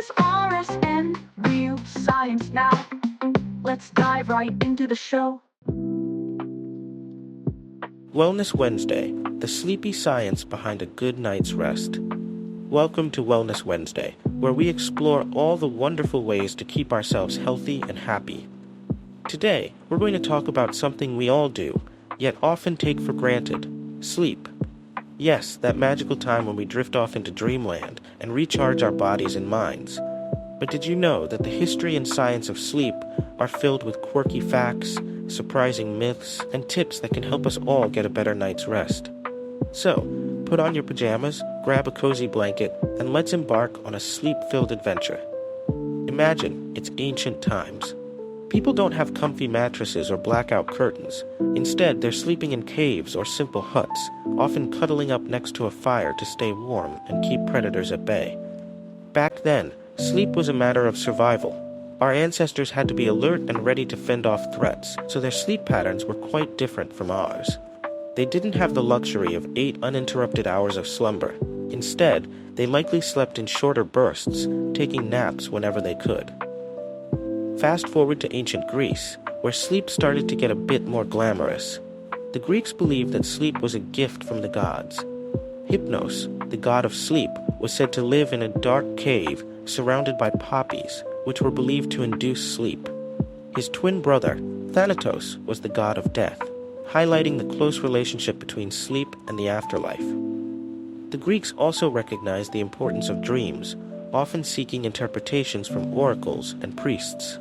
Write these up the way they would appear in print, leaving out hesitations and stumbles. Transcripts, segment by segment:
is RSN, real science now. Let's dive right into the show. Wellness Wednesday, the sleepy science behind a good night's rest. Welcome to Wellness Wednesday, where we explore all the wonderful ways to keep ourselves healthy and happy. Today, we're going to talk about something we all do, yet often take for granted: sleep. Yes, that magical time when we drift off into dreamland and recharge our bodies and minds. But did you know that the history and science of sleep are filled with quirky facts, surprising myths, and tips that can help us all get a better night's rest? So, put on your pajamas, grab a cozy blanket, and let's embark on a sleep-filled adventure. Imagine it's ancient times. People don't have comfy mattresses or blackout curtains. Instead, they're sleeping in caves or simple huts, often cuddling up next to a fire to stay warm and keep predators at bay. Back then, sleep was a matter of survival. Our ancestors had to be alert and ready to fend off threats, so their sleep patterns were quite different from ours. They didn't have the luxury of 8 uninterrupted hours of slumber. Instead, they likely slept in shorter bursts, taking naps whenever they could. Fast forward to ancient Greece, where sleep started to get a bit more glamorous. The Greeks believed that sleep was a gift from the gods. Hypnos, the god of sleep, was said to live in a dark cave surrounded by poppies, which were believed to induce sleep. His twin brother, Thanatos, was the god of death, highlighting the close relationship between sleep and the afterlife. The Greeks also recognized the importance of dreams, often seeking interpretations from oracles and priests.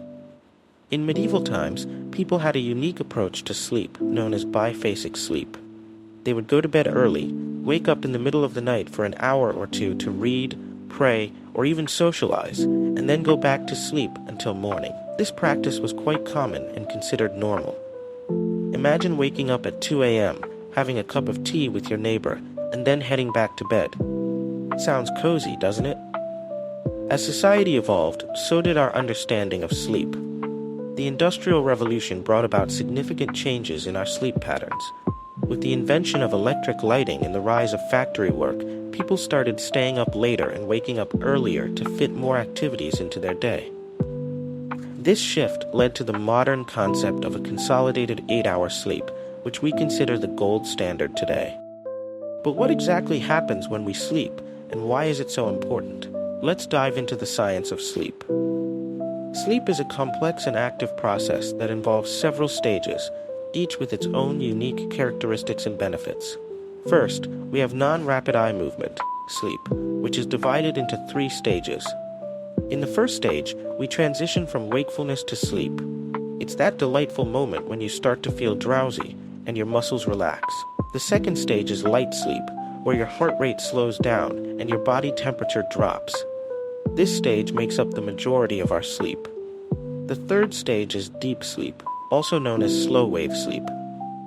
In medieval times, people had a unique approach to sleep, known as biphasic sleep. They would go to bed early, wake up in the middle of the night for an hour or two to read, pray, or even socialize, and then go back to sleep until morning. This practice was quite common and considered normal. Imagine waking up at 2 a.m., having a cup of tea with your neighbor, and then heading back to bed. Sounds cozy, doesn't it? As society evolved, so did our understanding of sleep. The Industrial Revolution brought about significant changes in our sleep patterns. With the invention of electric lighting and the rise of factory work, people started staying up later and waking up earlier to fit more activities into their day. This shift led to the modern concept of a consolidated 8-hour sleep, which we consider the gold standard today. But what exactly happens when we sleep, and why is it so important? Let's dive into the science of sleep. Sleep is a complex and active process that involves several stages, each with its own unique characteristics and benefits. First, we have non-rapid eye movement, sleep, which is divided into 3 stages. In the first stage, we transition from wakefulness to sleep. It's that delightful moment when you start to feel drowsy and your muscles relax. The second stage is light sleep, where your heart rate slows down and your body temperature drops. This stage makes up the majority of our sleep. The third stage is deep sleep, also known as slow wave sleep.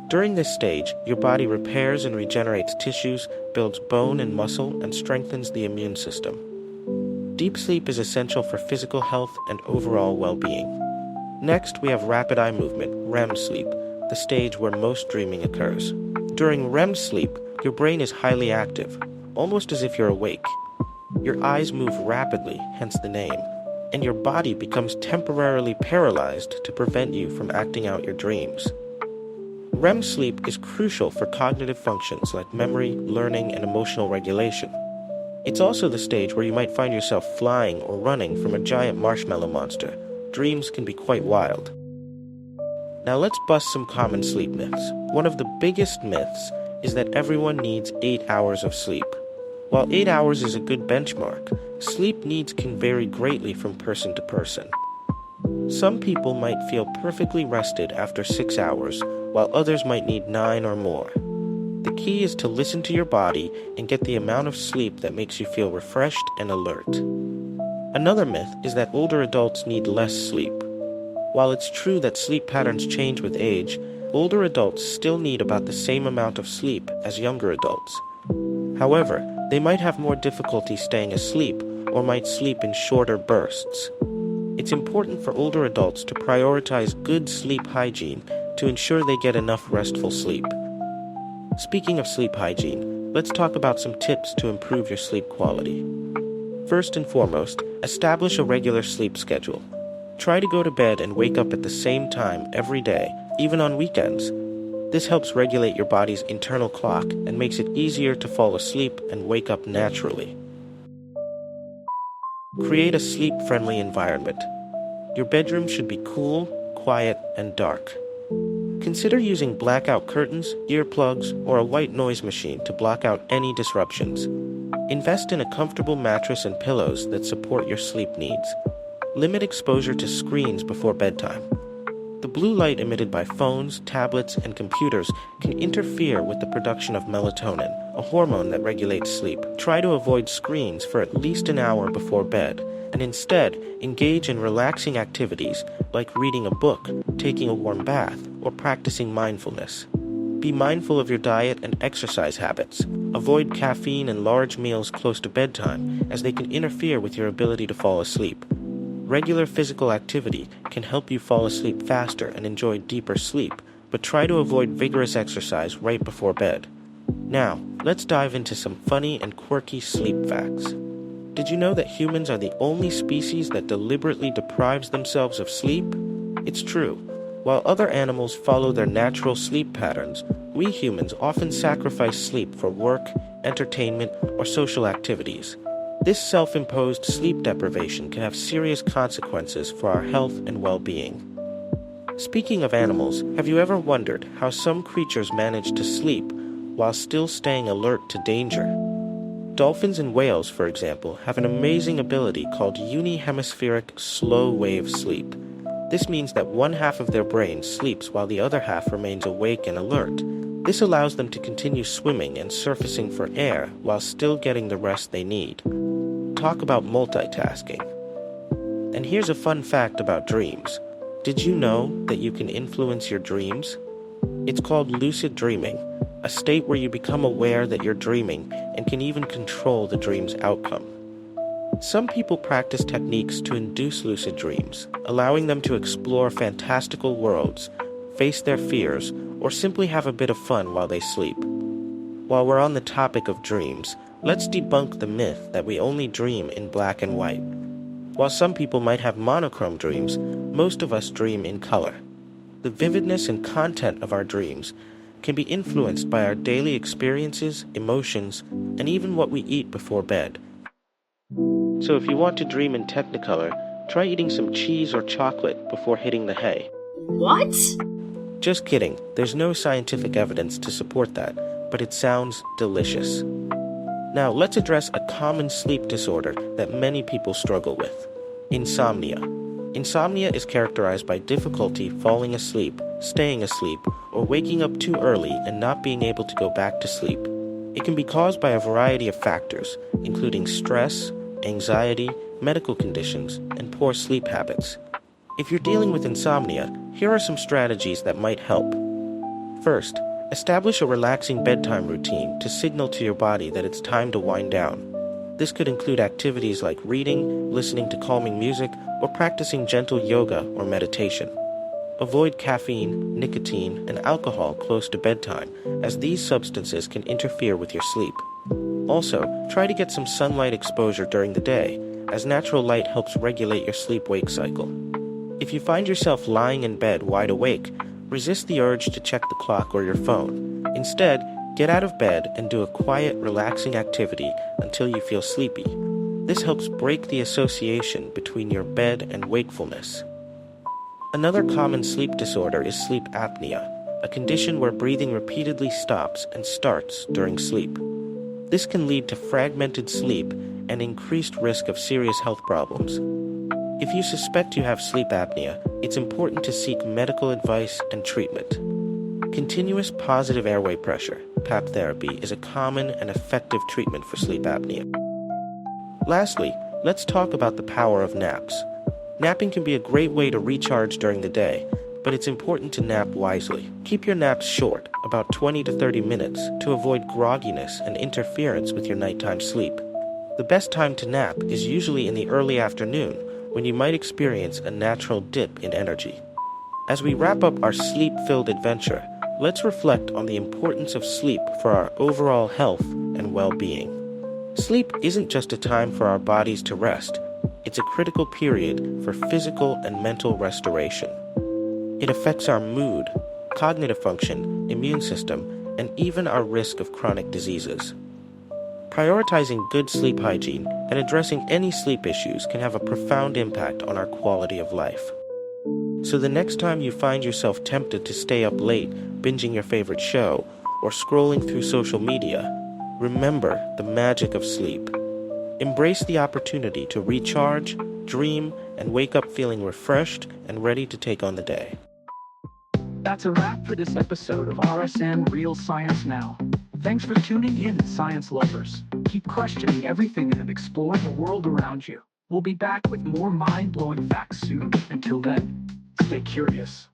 During this stage, your body repairs and regenerates tissues, builds bone and muscle, and strengthens the immune system. Deep sleep is essential for physical health and overall well-being. Next, we have rapid eye movement, REM sleep, the stage where most dreaming occurs. During REM sleep, your brain is highly active, almost as if you're awake. Your eyes move rapidly, hence the name, and your body becomes temporarily paralyzed to prevent you from acting out your dreams. REM sleep is crucial for cognitive functions like memory, learning, and emotional regulation. It's also the stage where you might find yourself flying or running from a giant marshmallow monster. Dreams can be quite wild. Now let's bust some common sleep myths. One of the biggest myths is that everyone needs 8 hours of sleep. While 8 hours is a good benchmark, sleep needs can vary greatly from person to person. Some people might feel perfectly rested after 6 hours, while others might need 9 or more. The key is to listen to your body and get the amount of sleep that makes you feel refreshed and alert. Another myth is that older adults need less sleep. While it's true that sleep patterns change with age, older adults still need about the same amount of sleep as younger adults. However, they might have more difficulty staying asleep or might sleep in shorter bursts. It's important for older adults to prioritize good sleep hygiene to ensure they get enough restful sleep. Speaking of sleep hygiene, let's talk about some tips to improve your sleep quality. First and foremost, Establish a regular sleep schedule. Try to go to bed and wake up at the same time every day, even on weekends. This helps regulate your body's internal clock and makes it easier to fall asleep and wake up naturally. Create a sleep-friendly environment. Your bedroom should be cool, quiet, and dark. Consider using blackout curtains, earplugs, or a white noise machine to block out any disruptions. Invest in a comfortable mattress and pillows that support your sleep needs. Limit exposure to screens before bedtime. The blue light emitted by phones, tablets, and computers can interfere with the production of melatonin, a hormone that regulates sleep. Try to avoid screens for at least an hour before bed, and instead engage in relaxing activities like reading a book, taking a warm bath, or practicing mindfulness. Be mindful of your diet and exercise habits. Avoid caffeine and large meals close to bedtime, as they can interfere with your ability to fall asleep. Regular physical activity can help you fall asleep faster and enjoy deeper sleep, but try to avoid vigorous exercise right before bed. Now, let's dive into some funny and quirky sleep facts. Did you know that humans are the only species that deliberately deprives themselves of sleep? It's true. While other animals follow their natural sleep patterns, we humans often sacrifice sleep for work, entertainment, or social activities. This self-imposed sleep deprivation can have serious consequences for our health and well-being. Speaking of animals, have you ever wondered how some creatures manage to sleep while still staying alert to danger? Dolphins and whales, for example, have an amazing ability called unihemispheric slow-wave sleep. This means that one half of their brain sleeps while the other half remains awake and alert. This allows them to continue swimming and surfacing for air while still getting the rest they need. Talk about multitasking. And here's a fun fact about dreams. Did you know that you can influence your dreams? It's called lucid dreaming, a state where you become aware that you're dreaming and can even control the dream's outcome. Some people practice techniques to induce lucid dreams, allowing them to explore fantastical worlds, face their fears, or simply have a bit of fun while they sleep. While we're on the topic of dreams, let's debunk the myth that we only dream in black and white. While some people might have monochrome dreams, most of us dream in color. The vividness and content of our dreams can be influenced by our daily experiences, emotions, and even what we eat before bed. So if you want to dream in Technicolor, try eating some cheese or chocolate before hitting the hay. What? Just kidding, there's no scientific evidence to support that, but it sounds delicious. Now let's address a common sleep disorder that many people struggle with: insomnia. Insomnia is characterized by difficulty falling asleep, staying asleep, or waking up too early and not being able to go back to sleep. It can be caused by a variety of factors, including stress, anxiety, medical conditions, and poor sleep habits. If you're dealing with insomnia, here are some strategies that might help. First, establish a relaxing bedtime routine to signal to your body that it's time to wind down. This could include activities like reading, listening to calming music, or practicing gentle yoga or meditation. Avoid caffeine, nicotine, and alcohol close to bedtime, as these substances can interfere with your sleep. Also, try to get some sunlight exposure during the day, as natural light helps regulate your sleep-wake cycle. If you find yourself lying in bed wide awake, resist the urge to check the clock or your phone. Instead, get out of bed and do a quiet, relaxing activity until you feel sleepy. This helps break the association between your bed and wakefulness. Another common sleep disorder is sleep apnea, a condition where breathing repeatedly stops and starts during sleep. This can lead to fragmented sleep and increased risk of serious health problems. If you suspect you have sleep apnea, it's important to seek medical advice and treatment. Continuous positive airway pressure, PAP therapy, is a common and effective treatment for sleep apnea. Lastly, let's talk about the power of naps. Napping can be a great way to recharge during the day, but it's important to nap wisely. Keep your naps short, about 20 to 30 minutes, to avoid grogginess and interference with your nighttime sleep. The best time to nap is usually in the early afternoon, when you might experience a natural dip in energy. As we wrap up our sleep-filled adventure, let's reflect on the importance of sleep for our overall health and well-being. Sleep isn't just a time for our bodies to rest. It's a critical period for physical and mental restoration. It affects our mood, cognitive function, immune system, and even our risk of chronic diseases. Prioritizing good sleep hygiene and addressing any sleep issues can have a profound impact on our quality of life. So the next time you find yourself tempted to stay up late, binging your favorite show, or scrolling through social media, remember the magic of sleep. Embrace the opportunity to recharge, dream, and wake up feeling refreshed and ready to take on the day. That's a wrap for this episode of RSN Real Science Now. Thanks for tuning in, science lovers. Keep questioning everything and explore the world around you. We'll be back with more mind-blowing facts soon. Until then, stay curious.